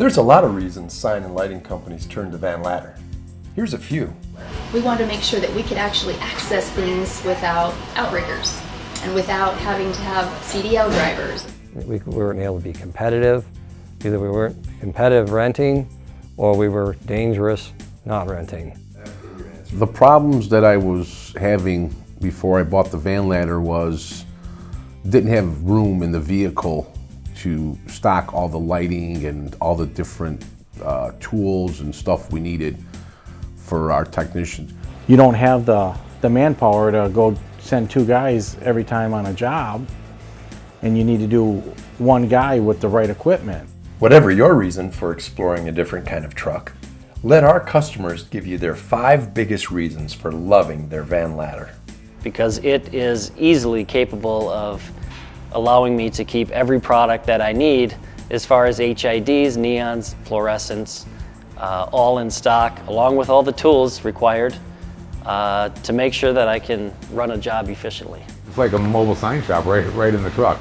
There's a lot of reasons sign and lighting companies turn to Van Ladder. Here's a few. We wanted to make sure that we could actually access things without outriggers and without having to have CDL drivers. We weren't able to be competitive. Either we weren't competitive renting or we were dangerous not renting. The problems that I was having before I bought the Van Ladder was didn't have room in the vehicle to stock all the lighting and all the different tools and stuff we needed for our technicians. You don't have the manpower to go send 2 guys every time on a job, and you need to do 1 guy with the right equipment. Whatever your reason for exploring a different kind of truck, let our customers give you their 5 biggest reasons for loving their Van Ladder. Because it is easily capable of allowing me to keep every product that I need as far as HIDs, neons, fluorescents, all in stock, along with all the tools required to make sure that I can run a job efficiently. It's like a mobile sign shop right in the truck.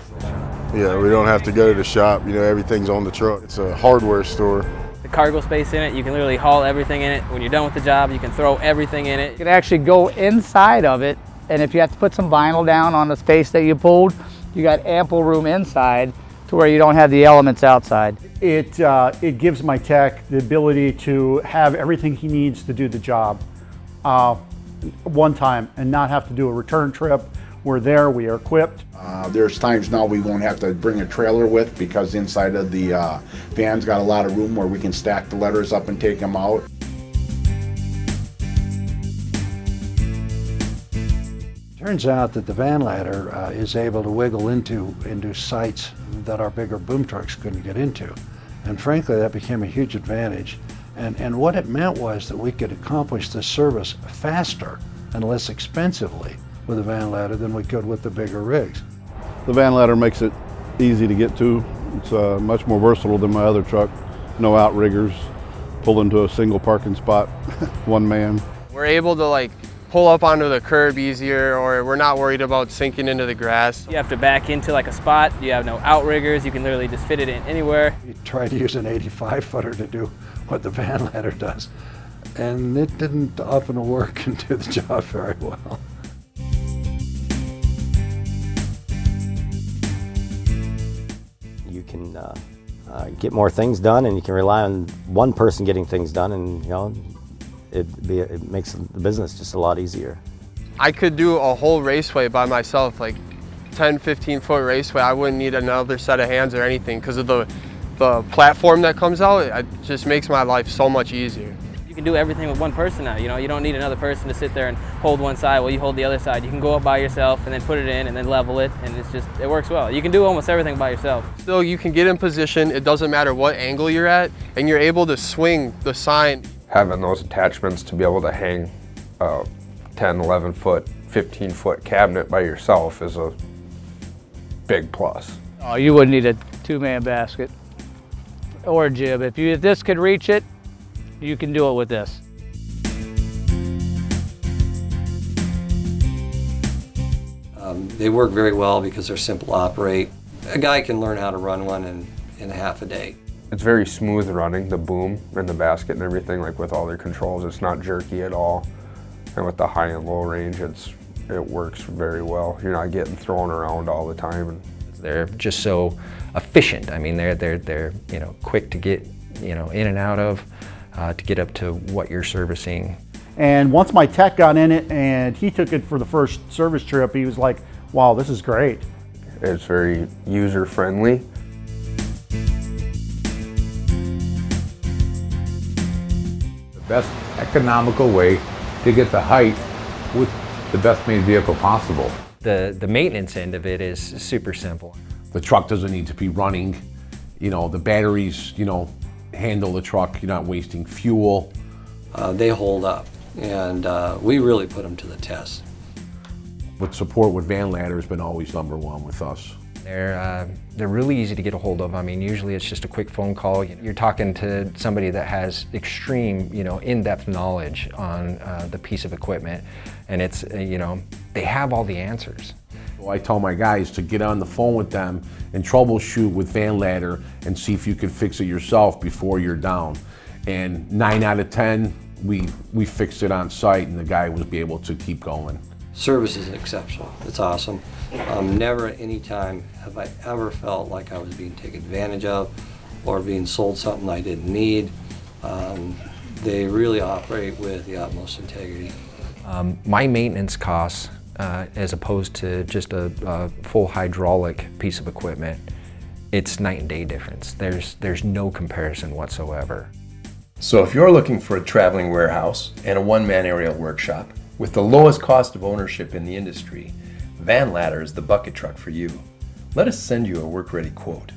Yeah, we don't have to go to the shop, everything's on the truck. It's a hardware store. The cargo space in it, you can literally haul everything in it. When you're done with the job, you can throw everything in it. You can actually go inside of it, and if you have to put some vinyl down on the space that you pulled, you got ample room inside to where you don't have the elements outside. It gives my tech the ability to have everything he needs to do the job one time and not have to do a return trip. We're there, we are equipped. There's times now we won't have to bring a trailer with because inside of the van's got a lot of room where we can stack the letters up and take them out. Turns out that the Van Ladder is able to wiggle into sites that our bigger boom trucks couldn't get into. And frankly, that became a huge advantage. And what it meant was that we could accomplish this service faster and less expensively with the Van Ladder than we could with the bigger rigs. The Van Ladder makes it easy to get to. It's much more versatile than my other truck. No outriggers, pull into a single parking spot, 1 man. We're able to pull up onto the curb easier, or we're not worried about sinking into the grass. You have to back into a spot, you have no outriggers, you can literally just fit it in anywhere. We tried to use an 85-footer to do what the Van Ladder does, and it didn't often work and do the job very well. You can get more things done, and you can rely on one person getting things done, and it makes the business just a lot easier. I could do a whole raceway by myself, 10, 15-foot raceway. I wouldn't need another set of hands or anything because of the platform that comes out. It just makes my life so much easier. You can do everything with 1 person now. You don't need another person to sit there and hold one side while you hold the other side. You can go up by yourself and then put it in and then level it, and it works well. You can do almost everything by yourself. Still, you can get in position. It doesn't matter what angle you're at, and you're able to swing the sign. Having those attachments to be able to hang a 10, 11-foot, 15-foot cabinet by yourself is a big plus. Oh, you wouldn't need a 2-man basket or a jib. If this could reach it, you can do it with this. They work very well because they're simple to operate. A guy can learn how to run one in half a day. It's very smooth running, the boom and the basket and everything, with all their controls. It's not jerky at all. And with the high and low range, it works very well. You're not getting thrown around all the time. They're just so efficient. They're quick to get in and out of, to get up to what you're servicing. And once my tech got in it and he took it for the first service trip, he was like, wow, this is great. It's very user-friendly. The best economical way to get the height with the best made vehicle possible. The maintenance end of it is super simple. The truck doesn't need to be running. The batteries, handle the truck. You're not wasting fuel. They hold up, and we really put them to the test. But support with Van Ladder has been always #1 with us. They're really easy to get a hold of. Usually it's just a quick phone call. You're talking to somebody that has extreme, in-depth knowledge on the piece of equipment, and it's, they have all the answers. I tell my guys to get on the phone with them and troubleshoot with Van Ladder and see if you can fix it yourself before you're down. And 9 out of 10, we fixed it on site and the guy was able to keep going. Service is exceptional. It's awesome. Never at any time have I ever felt like I was being taken advantage of or being sold something I didn't need. They really operate with the utmost integrity. My maintenance costs, as opposed to just a full hydraulic piece of equipment, it's night and day difference. There's no comparison whatsoever. So if you're looking for a traveling warehouse and a one-man aerial workshop with the lowest cost of ownership in the industry, Van Ladder is the bucket truck for you. Let us send you a work-ready quote.